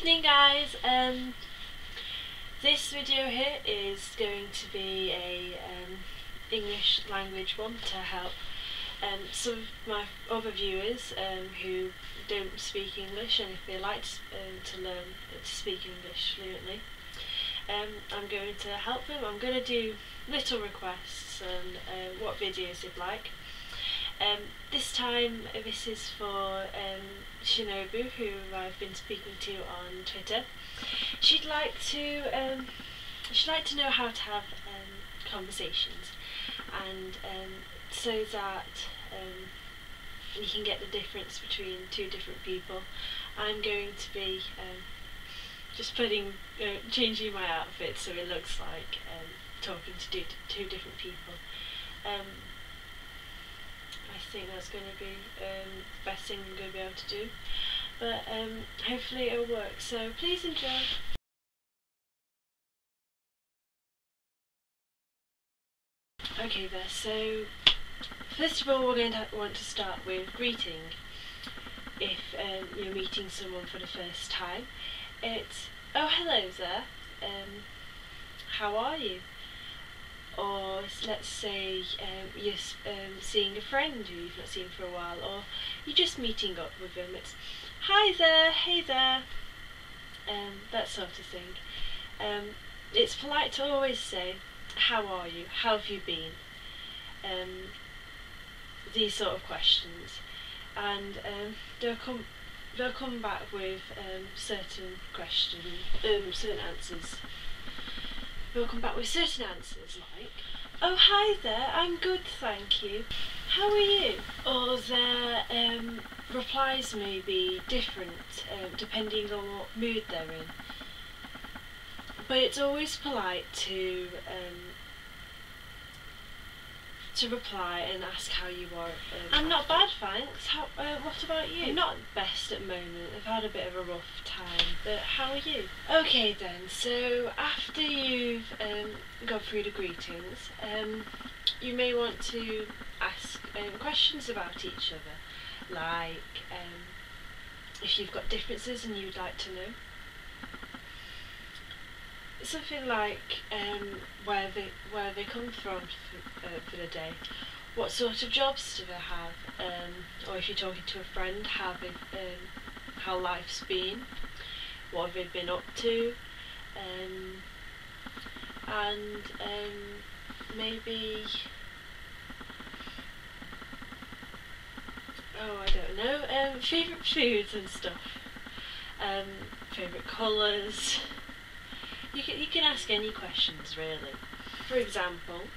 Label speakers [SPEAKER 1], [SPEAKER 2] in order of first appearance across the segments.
[SPEAKER 1] evening, guys. This video here is going to be a English language one to help some of my other viewers who don't speak English, and if they like to learn to speak English fluently. I'm going to help them. I'm going to do little requests and what videos they'd like. This time this is for Shinobu, who I've been speaking to on Twitter. She'd like to know how to have conversations, and so that you can get the difference between two different people. I'm going to be just changing my outfit so it looks like talking to two different people. I think that's going to be the best thing I'm going to be able to do, but hopefully it'll work, so please enjoy. Okay there, so first of all we're going to want to start with greeting. If you're meeting someone for the first time, it's, "Oh, hello there, how are you?" Or let's say you're seeing a friend who you've not seen for a while, or you're just meeting up with them. It's, "Hi there, hey there," that sort of thing. It's polite to always say, "How are you? How have you been?" These sort of questions, and they'll come back with certain questions, certain answers. They'll come back with certain answers like, "Oh, hi there, I'm good, thank you. How are you?" Or their replies may be different depending on what mood they're in. But it's always polite to reply and ask how you are. "I'm not bad, thanks. What about you?" "I'm not best at the moment. I've had a bit of a rough time, but how are you?" Okay then, so after you've gone through the greetings, you may want to ask questions about each other, like if you've got differences and you'd like to know. Something like where they come from for the day, what sort of jobs do they have, or if you're talking to a friend, how life's been, what have they been up to, and maybe, I don't know, favourite foods and stuff, favourite colours. You can ask any questions, really. For example,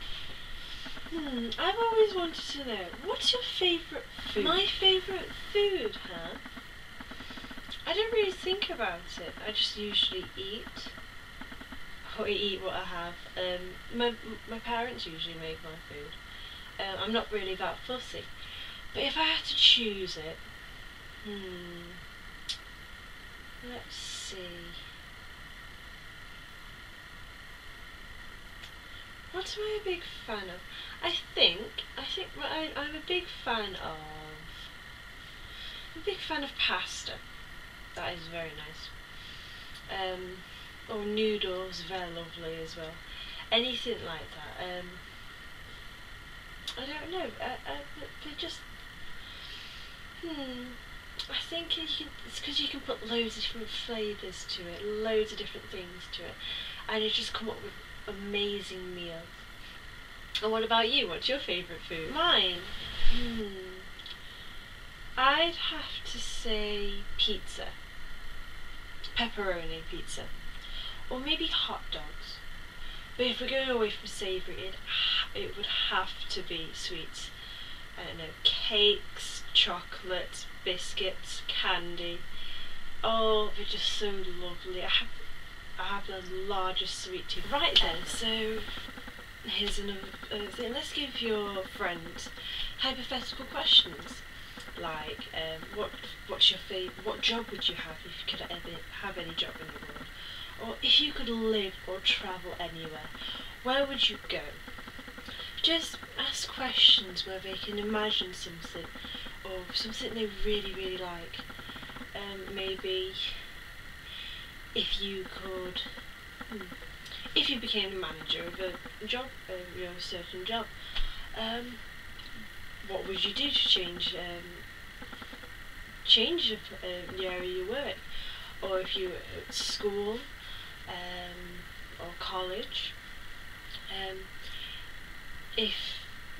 [SPEAKER 1] I've always wanted to know, what's your favourite food? My favourite food, huh? I don't really think about it. I just usually eat. Or eat what I have. My parents usually make my food. I'm not really that fussy. But if I had to choose it, let's see. What am I a big fan of? I think I'm a big fan of pasta. That is very nice. Or noodles, very lovely as well. Anything like that. I don't know. They just. I think it's because you can put loads of different flavours to it, loads of different things to it, and you just come up with amazing meals. And what about you? What's your favourite food? Mine? I'd have to say pizza. Pepperoni pizza. Or maybe hot dogs. But if we're going away from savoury, it would have to be sweets. I don't know, cakes, chocolates, biscuits, candy. Oh, they're just so lovely. I have the largest sweet tooth. Right then, so here's another thing. Let's give your friends hypothetical questions, like what's your favourite? What job would you have if you could ever have any job in the world? Or if you could live or travel anywhere, where would you go? Just ask questions where they can imagine something, or something they really, really like. Maybe if you could, if you became the manager of a job, a certain job, what would you do to change the area you work? Or if you were at school or college, if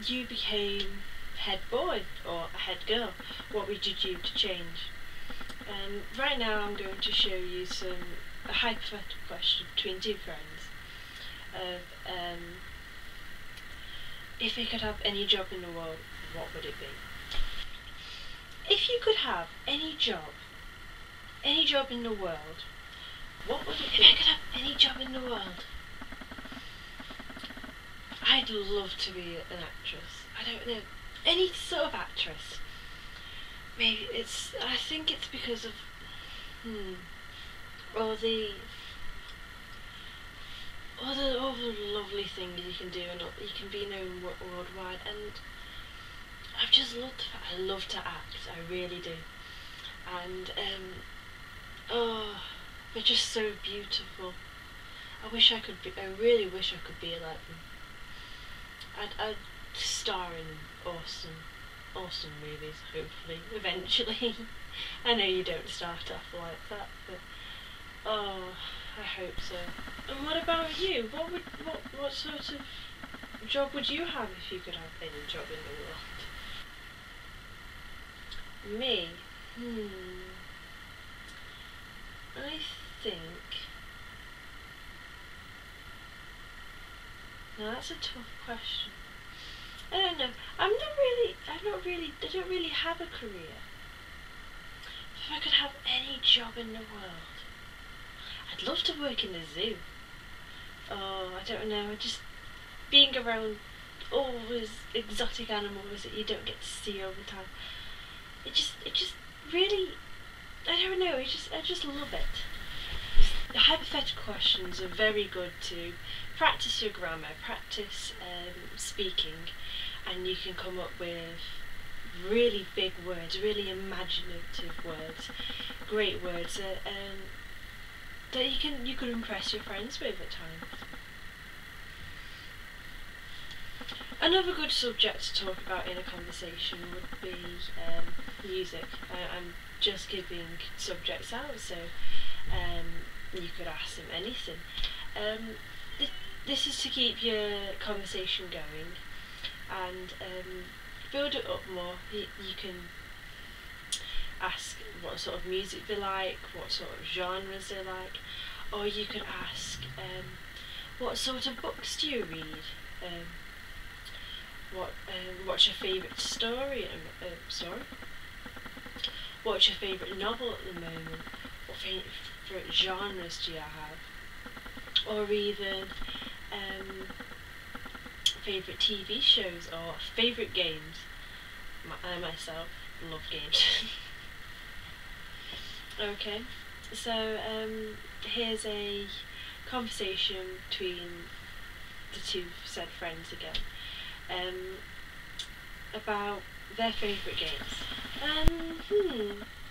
[SPEAKER 1] you became head boy or a head girl, what would you do to change? Right now I'm going to show you a hypothetical question between two friends of if you could have any job in the world, what would it be? If you could have any job in the world, what would it be? If I could have any job in the world, I'd love to be an actress. I don't know, any sort of actress. Maybe I think it's because of all the lovely things you can do, and you can be known worldwide. And I've just loved the fact I love to act. I really do. And they're just so beautiful. I really wish I could be like them. I'd star in awesome movies, hopefully, eventually. I know you don't start off like that, but I hope so. And what about you? What sort of job would you have if you could have any job in the world? Me? I think. Now that's a tough question. I don't know. I don't really have a career. If I could have any job in the world, I'd love to work in a zoo. I don't know. Just being around all these exotic animals that you don't get to see all the time. It just really, I don't know. I just love it. The hypothetical questions are very good to practice your grammar, practice speaking, and you can come up with really big words, really imaginative words, great words that you can impress your friends with at times. Another good subject to talk about in a conversation would be music. I'm just giving subjects out, so you could ask them anything. This is to keep your conversation going and build it up more. You can ask what sort of music they like, what sort of genres they like, or you could ask what sort of books do you read? What's your favourite story? What's your favourite novel at the moment? What favourite genres do you have? Or even favourite TV shows or favourite games. I myself love games. Okay, so here's a conversation between the two said friends again about their favourite games.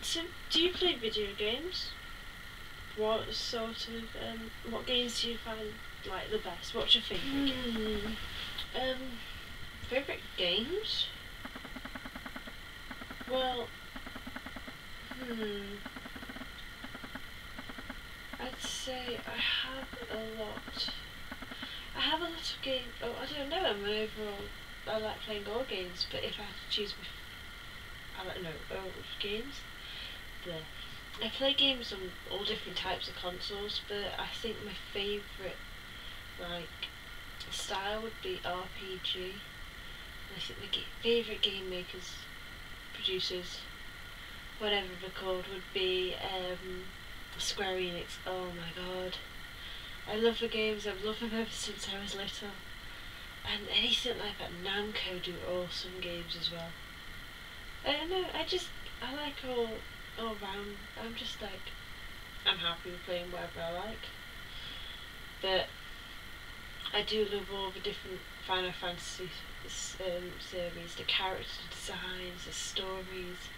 [SPEAKER 1] So do you play video games? What sort of what games do you find like the best? What's your favourite game? Favourite games? Well, I'd say I have a lot. I have a lot of games. Oh, I don't know. I like playing all games, but if I had to choose, games. There. I play games on all different types of consoles, but I think my favourite style would be RPG. I think my favourite game makers, producers, whatever they're called, would be Square Enix. Oh my god, I love the games. I've loved them ever since I was little, and anything like that. Namco do awesome games as well. I don't know. I like all round. I'm happy with playing whatever I like. But I do love all the different Final Fantasy series, the character designs, the stories.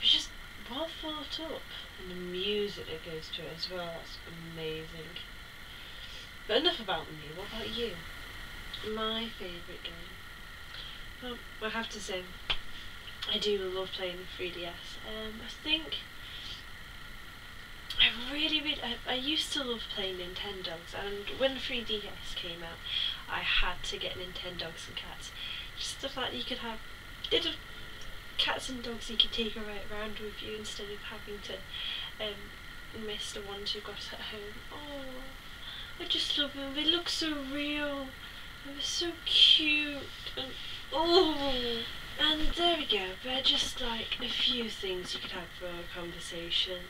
[SPEAKER 1] It's just well thought up, and the music that goes to it as well, that's amazing. But enough about me, what about you? My favourite game? Well, I have to say, I do love playing the 3DS. I think I used to love playing Nintendogs, and when the 3DS came out, I had to get Nintendogs and Cats. Just the fact that you could have little cats and dogs you could take right around with you instead of having to miss the ones you got at home. Oh, I just love them. They look so real. They're so cute. And oh, and there we go. They're just like a few things you could have for a conversation.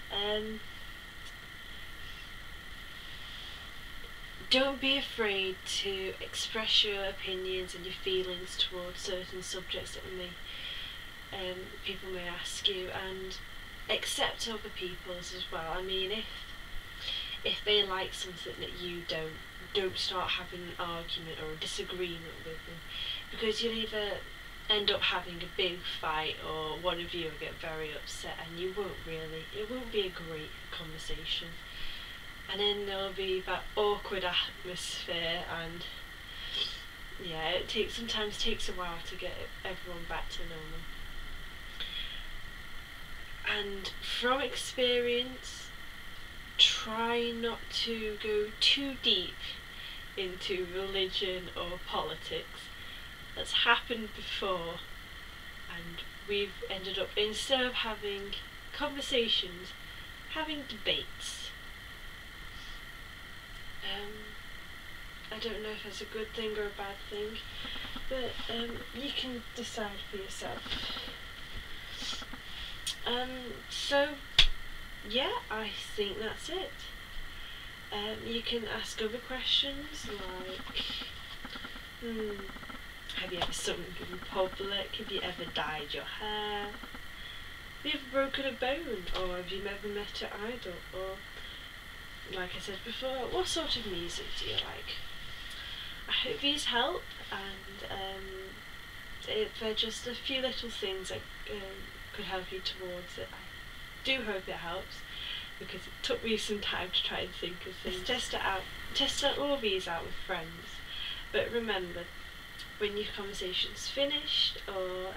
[SPEAKER 1] Don't be afraid to express your opinions and your feelings towards certain subjects that people may ask you, and accept other people's as well. I mean, if they like something that you don't start having an argument or a disagreement with them, because you'll either end up having a big fight or one of you will get very upset, and it won't be a great conversation. And then there'll be that awkward atmosphere, and yeah, sometimes takes a while to get everyone back to normal. And from experience, try not to go too deep into religion or politics. That's happened before, and we've ended up, instead of having conversations, having debates. I don't know if that's a good thing or a bad thing, but you can decide for yourself. So yeah, I think that's it. You can ask other questions like, have you ever sung in public? Have you ever dyed your hair? Have you ever broken a bone? Or have you ever met your idol? Or, like I said before, what sort of music do you like? I hope these help, and they're just a few little things that could help you towards it. I do hope it helps, because it took me some time to try and think of things. Test all these out with friends, but remember, when your conversation's finished, or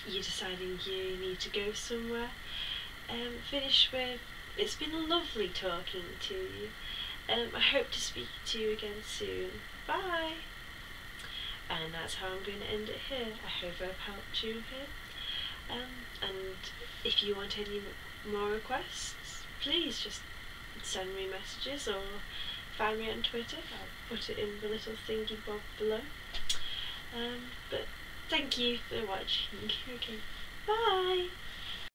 [SPEAKER 1] you're deciding you need to go somewhere, finish with, it's been lovely talking to you. I hope to speak to you again soon. Bye! And that's how I'm going to end it here. I hope I've helped you here. And if you want any more requests, please just send me messages or find me on Twitter. I'll put it in the little thingy bob below. But thank you for watching. Okay, bye!